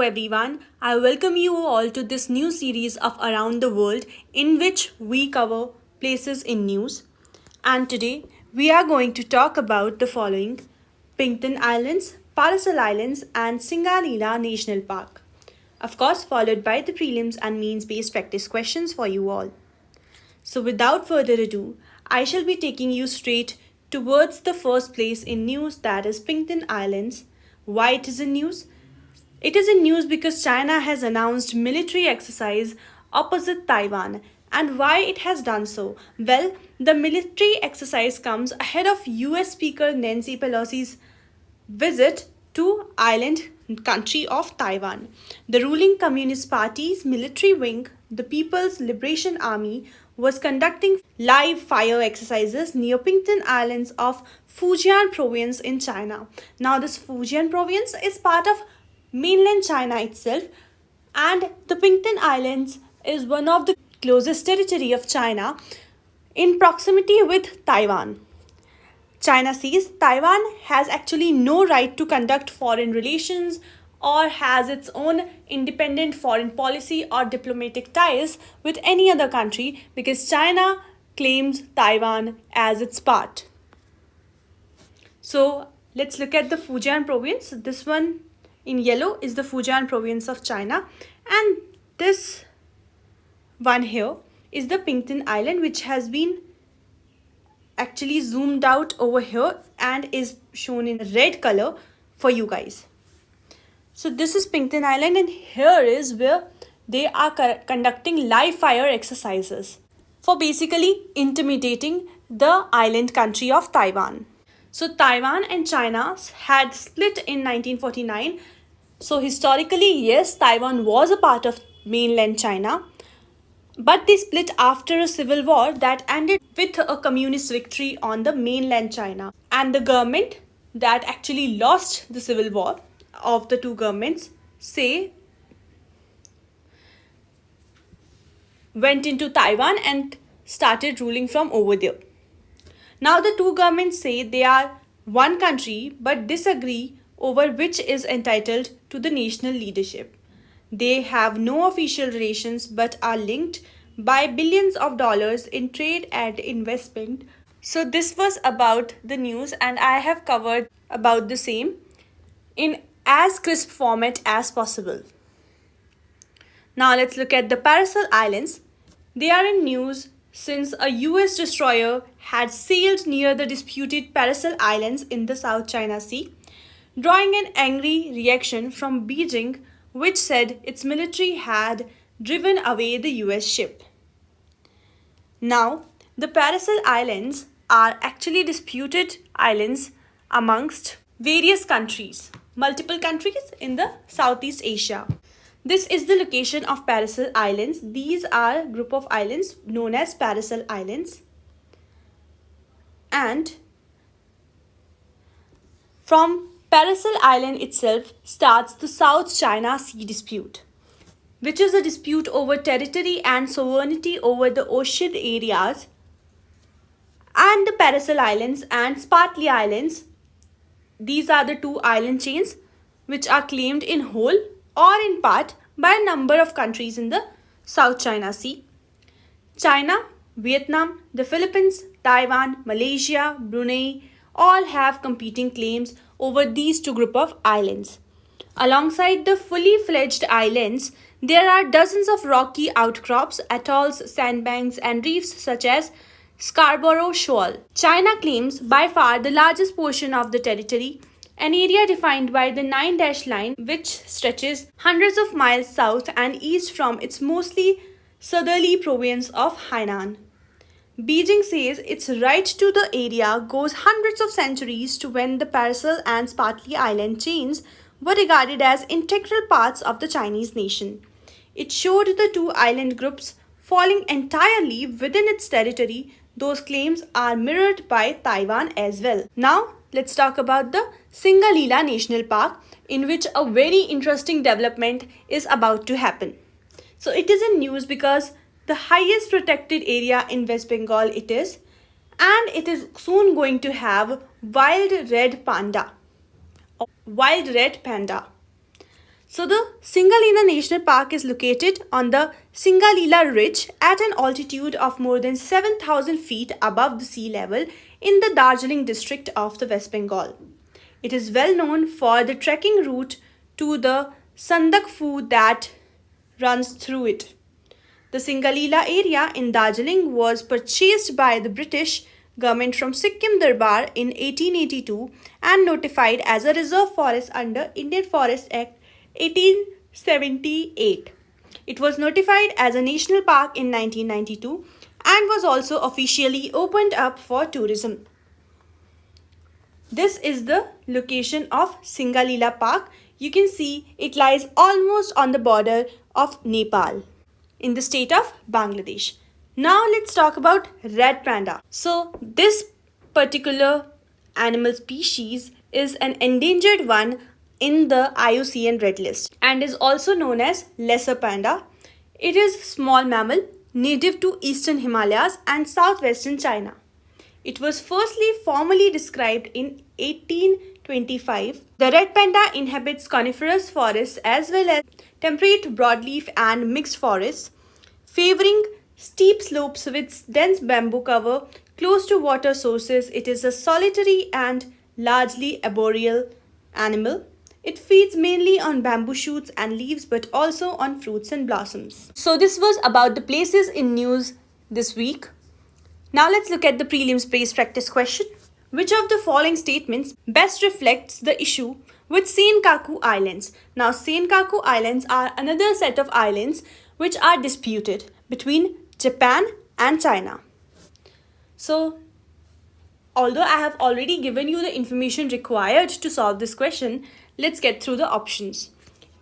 everyone. I welcome you all to this new series of Around the World in which we cover places in news. And today we are going to talk about the following: Pingtin Islands, Paracel Islands and Singalila National Park. Of course, followed by the prelims and means based practice questions for you all. So without further ado, I shall be taking you straight towards the first place in news, that is Pingtin Islands. Why it is in news? It is in news because China has announced military exercise opposite Taiwan. And why it has done so? Well, the military exercise comes ahead of US Speaker Nancy Pelosi's visit to island country of Taiwan. The ruling Communist Party's military wing, the People's Liberation Army, was conducting live fire exercises near Pingtin Islands of Fujian Province in China. Now this Fujian Province is part of mainland China itself, and the Pingtin Islands is one of the closest territory of China in proximity with Taiwan. China says Taiwan has actually no right to conduct foreign relations or has its own independent foreign policy or diplomatic ties with any other country because China claims Taiwan as its part. So let's look at the Fujian province. This one in yellow is the Fujian province of China, and this one here is the Pingtin Island, which has been actually zoomed out over here and is shown in red color for you guys. So this is Pingtin Island, and here is where they are conducting live fire exercises for basically intimidating the island country of Taiwan. So Taiwan and China had split in 1949. So historically, yes, Taiwan was a part of mainland China, but they split after a civil war that ended with a communist victory on the mainland China. And the government that actually lost the civil war of the two governments went into Taiwan and started ruling from over there. Now the two governments say they are one country but disagree over which is entitled to the national leadership. They have no official relations but are linked by billions of dollars in trade and investment. So this was about the news, and I have covered about the same in as crisp format as possible. Now let's look at the Paracel Islands. They are in news since a US destroyer had sailed near the disputed Paracel Islands in the South China Sea, drawing an angry reaction from Beijing, which said its military had driven away the US ship. Now, the Paracel Islands are actually disputed islands amongst various countries, multiple countries in the Southeast Asia. This is the location of Paracel Islands. These are a group of islands known as Paracel Islands. And from Paracel Island itself starts the South China Sea dispute, which is a dispute over territory and sovereignty over the ocean areas. And the Paracel Islands and Spratly Islands, these are the two island chains which are claimed in whole or in part by a number of countries in the South China Sea. China, Vietnam, the Philippines, Taiwan, Malaysia, Brunei all have competing claims over these two group of islands. Alongside the fully fledged islands, there are dozens of rocky outcrops, atolls, sandbanks and reefs such as Scarborough Shoal. China claims by far the largest portion of the territory, an area defined by the 9-dash line which stretches hundreds of miles south and east from its mostly southerly province of Hainan. Beijing says its right to the area goes hundreds of centuries to when the Paracel and Spratly Island chains were regarded as integral parts of the Chinese nation. It showed the two island groups falling entirely within its territory. Those claims are mirrored by Taiwan as well. Now, let's talk about the Singalila National Park, in which a very interesting development is about to happen. So it is in news because the highest protected area in West Bengal it is, and it is soon going to have wild red panda. So the Singalila National Park is located on the Singalila Ridge at an altitude of more than 7,000 feet above the sea level in the Darjeeling district of the West Bengal. It is well known for the trekking route to the Sandakphu that runs through it. The Singalila area in Darjeeling was purchased by the British government from Sikkim Darbar in 1882 and notified as a reserve forest under Indian Forest Act 1878. It was notified as a national park in 1992 and was also officially opened up for tourism. This is the location of Singalila Park. You can see it lies almost on the border of Nepal in the state of Bangladesh. Now let's talk about red panda. So this particular animal species is an endangered one in the IUCN Red List and is also known as lesser panda. It is a small mammal native to eastern Himalayas and southwestern China. It was firstly formally described in 1825. The red panda inhabits coniferous forests as well as temperate broadleaf and mixed forests, favoring steep slopes with dense bamboo cover close to water sources. It is a solitary and largely arboreal animal. It feeds mainly on bamboo shoots and leaves but also on fruits and blossoms. So this was about the places in news this week. Now let's look at the prelims practice question. Which of the following statements best reflects the issue with Senkaku Islands? Now Senkaku Islands are another set of islands which are disputed between Japan and China. So although I have already given you the information required to solve this question, let's get through the options.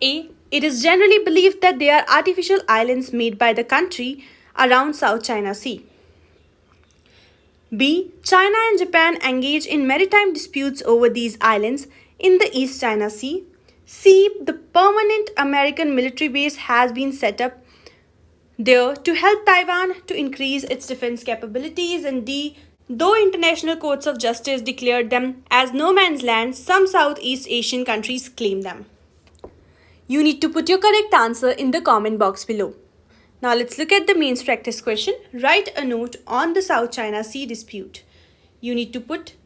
A. It is generally believed that they are artificial islands made by the country around South China Sea. B. China and Japan engage in maritime disputes over these islands in the East China Sea. C. The permanent American military base has been set up there to help Taiwan to increase its defense capabilities. And D. Though international courts of justice declared them as no man's land, some Southeast Asian countries claim them. You need to put your correct answer in the comment box below. Now let's look at the mains practice question. Write a note on the South China Sea dispute. You need to put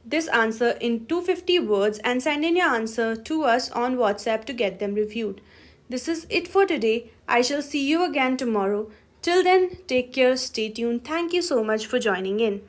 this answer in 250 words and send in your answer to us on WhatsApp to get them reviewed. This is it for today. I shall see you again tomorrow. Till then, take care, stay tuned. Thank you so much for joining in.